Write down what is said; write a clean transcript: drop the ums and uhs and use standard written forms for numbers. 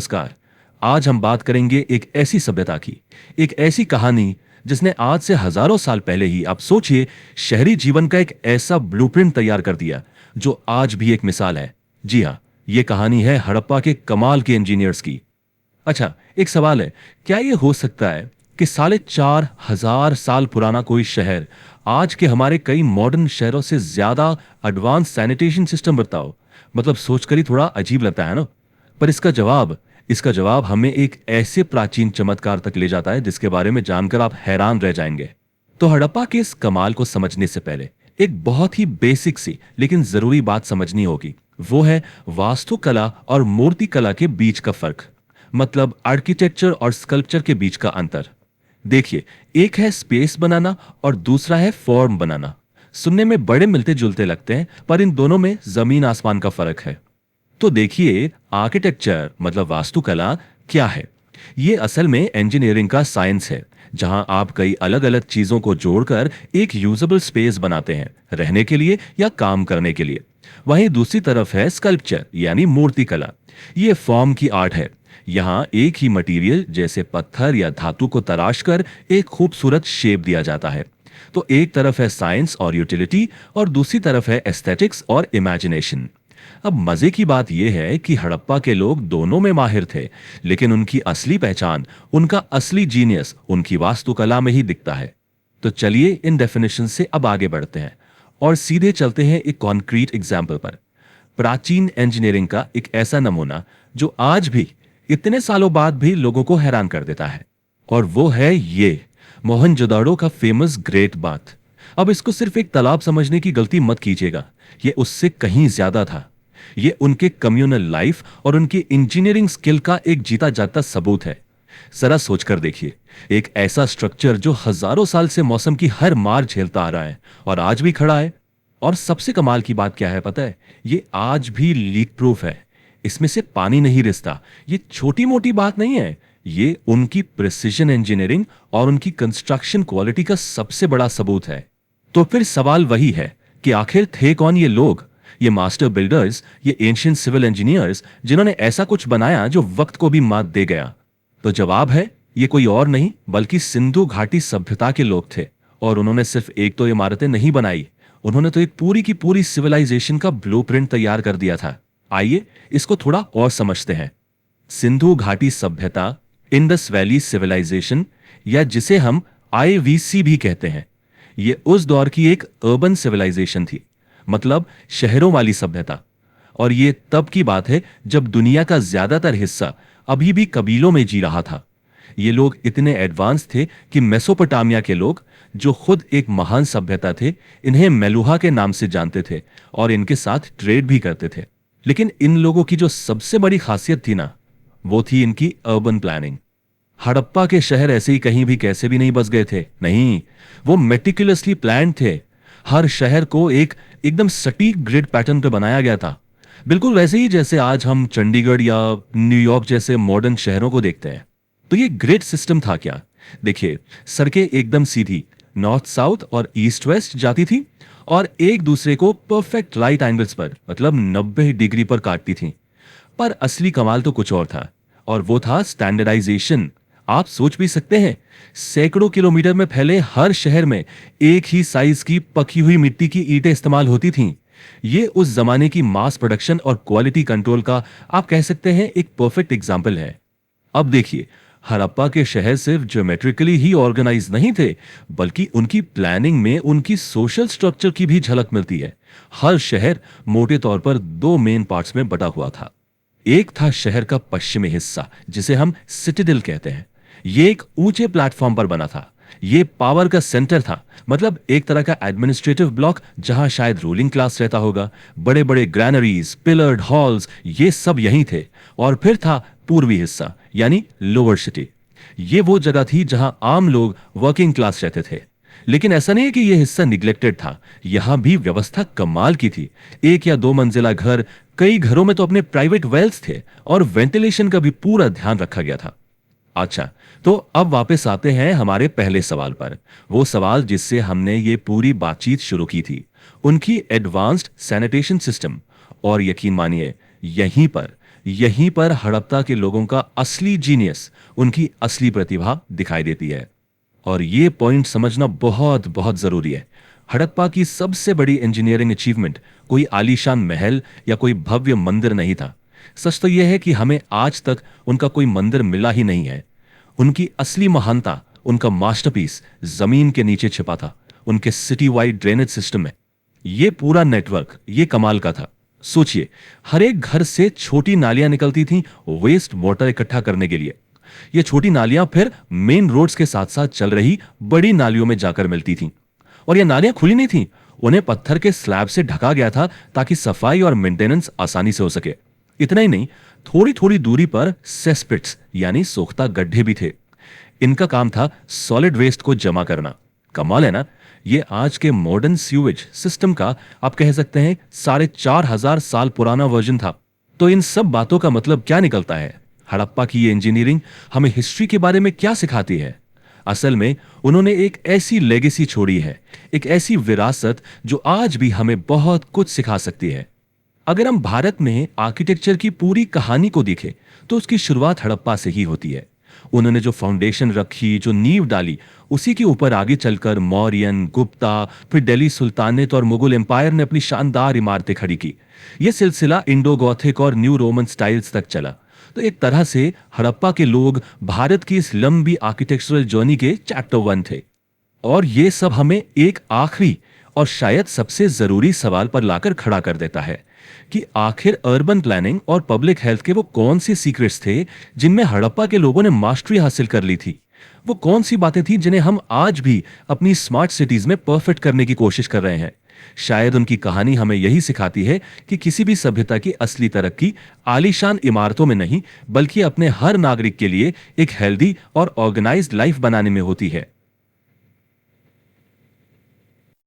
नमस्कार। आज हम बात करेंगे एक ऐसी सभ्यता की, एक ऐसी कहानी जिसने आज से हजारों साल पहले ही, आप सोचिए, शहरी जीवन का एक ऐसा ब्लूप्रिंट तैयार कर दिया जो आज भी एक मिसाल है। जी हाँ, ये कहानी है हड़प्पा के कमाल के इंजीनियर्स की। अच्छा, एक सवाल है, क्या ये हो सकता है कि 4,500 साल पुराना कोई शहर आज के हमारे कई मॉडर्न शहरों से ज्यादा एडवांस सैनिटेशन सिस्टम बताओ? मतलब सोचकर ही थोड़ा अजीब लगता है ना। पर इसका जवाब हमें एक ऐसे प्राचीन चमत्कार तक ले जाता है जिसके बारे में जानकर आप हैरान रह जाएंगे। तो हड़प्पा के इस कमाल को समझने से पहले एक बहुत ही बेसिक सी लेकिन जरूरी बात समझनी होगी। वो है वास्तुकला और मूर्तिकला के बीच का फर्क, मतलब आर्किटेक्चर और स्कल्पचर के बीच का अंतर। देखिए, एक है स्पेस बनाना और दूसरा है फॉर्म बनाना। सुनने में बड़े मिलते जुलते लगते हैं, पर इन दोनों में जमीन आसमान का फर्क है। तो देखिए, आर्किटेक्चर मतलब वास्तुकला क्या है? ये असल में इंजीनियरिंग का साइंस है, जहां आप कई अलग अलग चीजों को जोड़कर एक यूजेबल स्पेस बनाते हैं, रहने के लिए या काम करने के लिए। वहीं दूसरी तरफ है स्कल्पचर यानी मूर्तिकला। ये फॉर्म की आर्ट है। यहाँ एक ही मटेरियल जैसे पत्थर या धातु को तराश कर एक खूबसूरत शेप दिया जाता है। तो एक तरफ है साइंस और यूटिलिटी और दूसरी तरफ है एस्थेटिक्स और इमेजिनेशन। अब मजे की बात यह है कि हड़प्पा के लोग दोनों में माहिर थे, लेकिन उनकी असली पहचान, उनका असली जीनियस उनकी वास्तुकला में ही दिखता है। तो चलिए इन डेफिनेशन से अब आगे बढ़ते हैं और सीधे चलते हैं एक कॉन्क्रीट एग्जाम्पल पर। प्राचीन इंजीनियरिंग का एक ऐसा नमूना जो आज भी, इतने सालों बाद भी लोगों को हैरान कर देता है। और वो है ये मोहनजोदाड़ो का फेमस ग्रेट बाथ। अब इसको सिर्फ एक तालाब समझने की गलती मत कीजिएगा, ये उससे कहीं ज्यादा था। ये उनके कम्युनल लाइफ और उनकी इंजीनियरिंग स्किल का एक जीता जागता सबूत है। जरा सोचकर देखिए, एक ऐसा स्ट्रक्चर जो हजारों साल से मौसम की हर मार झेलता आ रहा है और आज भी खड़ा है। और सबसे कमाल की बात क्या है पता है? ये आज भी लीक प्रूफ है। इसमें से पानी नहीं रिसता। ये छोटी मोटी बात नहीं है, ये उनकी प्रिसिजन इंजीनियरिंग और उनकी कंस्ट्रक्शन क्वालिटी का सबसे बड़ा सबूत है। तो फिर सवाल वही है कि आखिर थे कौन ये लोग, ये मास्टर बिल्डर्स, ये एंशिएंट सिविल इंजीनियर्स जिन्होंने ऐसा कुछ बनाया जो वक्त को भी मात दे गया? तो जवाब है, ये कोई और नहीं बल्कि सिंधु घाटी सभ्यता के लोग थे। और उन्होंने सिर्फ एक तो इमारतें नहीं बनाई, उन्होंने तो एक पूरी की पूरी सिविलाइजेशन का ब्लूप्रिंट तैयार कर दिया था। आइए इसको थोड़ा और समझते हैं। सिंधु घाटी सभ्यता, इंडस वैली सिविलाइजेशन, या जिसे हम आईवीसी भी कहते हैं, ये उस दौर की एक अर्बन सिविलाइजेशन थी, मतलब शहरों वाली सभ्यता। और ये तब की बात है जब दुनिया का ज्यादातर हिस्सा अभी भी कबीलों में जी रहा था। ये लोग इतने एडवांस थे कि मेसोपोटामिया के लोग, जो खुद एक महान सभ्यता थे, इन्हें मेलुहा के नाम से जानते थे और इनके साथ ट्रेड भी करते थे। लेकिन इन लोगों की जो सबसे बड़ी खासियत थी ना, वो थी इनकी अर्बन प्लानिंग। हड़प्पा के शहर ऐसे ही कहीं भी कैसे भी नहीं बस गए थे, नहीं, वो मेटिकुलसली प्लान्ड थे। हर शहर को एक एकदम सटीक ग्रिड पैटर्न पे बनाया गया था, बिल्कुल वैसे ही जैसे आज हम चंडीगढ़ या न्यूयॉर्क जैसे मॉडर्न शहरों को देखते हैं। तो ये ग्रिड सिस्टम था क्या? देखिए, सड़कें एकदम सीधी नॉर्थ साउथ और ईस्ट वेस्ट जाती थी और एक दूसरे को परफेक्ट राइट एंगल्स पर, मतलब 90 डिग्री पर काटती थी। पर असली कमाल तो कुछ और था, और वो था स्टैंडर्डाइजेशन। आप सोच भी सकते हैं, सैकड़ों किलोमीटर में फैले हर शहर में एक ही साइज की पकी हुई मिट्टी की ईंटें इस्तेमाल होती थीं। ये उस जमाने की मास प्रोडक्शन और क्वालिटी कंट्रोल का, आप कह सकते हैं, एक परफेक्ट एग्जाम्पल है। अब देखिए, हड़प्पा के शहर सिर्फ ज्योमेट्रिकली ही ऑर्गेनाइज नहीं थे, बल्कि उनकी प्लानिंग में उनकी सोशल स्ट्रक्चर की भी झलक मिलती है। हर शहर मोटे तौर पर दो मेन पार्ट्स में बटा हुआ था। एक था शहर का पश्चिमी हिस्सा, जिसे हम सिटाडेल कहते हैं। ये एक ऊंचे प्लेटफॉर्म पर बना था। ये पावर का सेंटर था, मतलब एक तरह का एडमिनिस्ट्रेटिव ब्लॉक जहां शायद रूलिंग क्लास रहता होगा। बड़े बड़े ग्रैनरीज, पिलर्ड हॉल्स, ये सब यहीं थे। और फिर था पूर्वी हिस्सा, यानी लोअर सिटी। ये वो जगह थी जहां आम लोग, वर्किंग क्लास रहते थे। लेकिन ऐसा नहीं है कि यह हिस्सा निग्लेक्टेड था, यहां भी व्यवस्था कमाल की थी। एक या दो मंजिला घर, कई घरों में तो अपने प्राइवेट वेल्स थे और वेंटिलेशन का भी पूरा ध्यान रखा गया था। अच्छा, तो अब वापस आते हैं हमारे पहले सवाल पर, वो सवाल जिससे हमने ये पूरी बातचीत शुरू की थी, उनकी एडवांस्ड सैनिटेशन सिस्टम। और यकीन मानिए, यहीं पर यहीं पर हड़प्पा के लोगों का असली जीनियस, उनकी असली प्रतिभा दिखाई देती है। और ये पॉइंट समझना बहुत बहुत जरूरी है। हड़प्पा की सबसे बड़ी इंजीनियरिंग अचीवमेंट कोई आलीशान महल या कोई भव्य मंदिर नहीं था। सच तो यह है कि हमें आज तक उनका कोई मंदिर मिला ही नहीं है। उनकी असली महानता, उनका मास्टरपीस जमीन के नीचे छिपा था, उनके सिटी वाइड ड्रेनेज सिस्टम में। ये पूरा नेटवर्क ये कमाल का था। सोचिए, हर एक घर से छोटी नालियां निकलती थीं वेस्ट वाटर इकट्ठा करने के लिए। ये छोटी नालियां फिर मेन रोड्स के साथ साथ चल रही बड़ी नालियों में जाकर मिलती थीं। और ये नालियां खुली नहीं थीं, उन्हें पत्थर के स्लैब से ढका गया था ताकि सफाई और मेंटेनेंस आसानी से हो सके। इतना ही नहीं, थोड़ी थोड़ी दूरी पर सेसपिट्स यानी सोख्ता गड्ढे भी थे। इनका काम था सॉलिड वेस्ट को जमा करना। कमाल है ना। ये आज के मॉडर्न सीवेज सिस्टम का आप कह सकते हैं 4,500 साल पुराना वर्जन था। तो इन सब बातों का मतलब क्या निकलता है? हड़प्पा की ये इंजीनियरिंग हमें हिस्ट्री के बारे में क्या सिखाती है? असल में उन्होंने एक ऐसी लेगेसी छोड़ी है, एक ऐसी विरासत जो आज भी हमें बहुत कुछ सिखा सकती है। अगर हम भारत में आर्किटेक्चर की पूरी कहानी को देखें तो उसकी शुरुआत हड़प्पा से ही होती है। उन्होंने जो फाउंडेशन रखी, जो नींव डाली, उसी के ऊपर आगे चलकर मौर्यन, गुप्ता, फिर दिल्ली सुल्तानेट और मुगल एम्पायर ने अपनी शानदार इमारतें खड़ी की। यह सिलसिला इंडो गॉथिक और न्यू रोमन स्टाइल्स तक चला। तो एक तरह से हड़प्पा के लोग भारत की इस लंबी आर्किटेक्चरल जर्नी के चैप्टर 1 थे। और ये सब हमें एक आखिरी और शायद सबसे जरूरी सवाल पर लाकर खड़ा कर देता है कि आखिर अर्बन प्लानिंग और पब्लिक हेल्थ के वो कौन से सीक्रेट्स थे जिनमें हड़प्पा के लोगों ने मास्टरी हासिल कर ली थी। वो कौन सी बातें थी जिन्हें हम आज भी अपनी स्मार्ट सिटीज में परफेक्ट करने की कोशिश कर रहे हैं। शायद उनकी कहानी हमें यही सिखाती है कि किसी भी सभ्यता की असली तरक्की आलीशान इमारतों में नहीं, बल्कि अपने हर नागरिक के लिए एक हेल्दी और ऑर्गेनाइज्ड लाइफ बनाने में होती है।